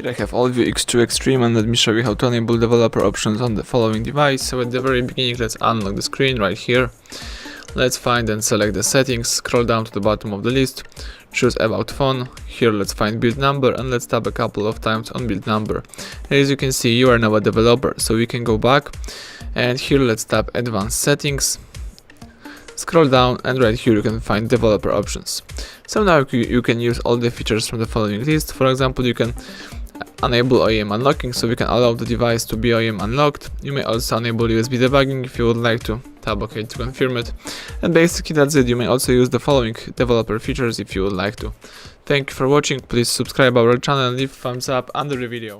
Here I have ALLVIEW X2 Xtreme, and let me show you how to enable developer options on the following device. So at the very beginning, let's unlock the screen right here. Let's find and select the settings, scroll down to the bottom of the list, choose about phone. Here let's find build number and let's tap a couple of times on build number. As you can see, you are now a developer, so we can go back and here let's tap advanced settings. Scroll down and right here you can find developer options. So now you can use all the features from the following list. For example, you can enable OEM Unlocking, so we can allow the device to be OEM unlocked. You may also enable USB Debugging if you would like to. Tap OK to confirm it. And basically that's it. You may also use the following developer features if you would like to. Thank you for watching. Please subscribe our channel and leave a thumbs up under the video.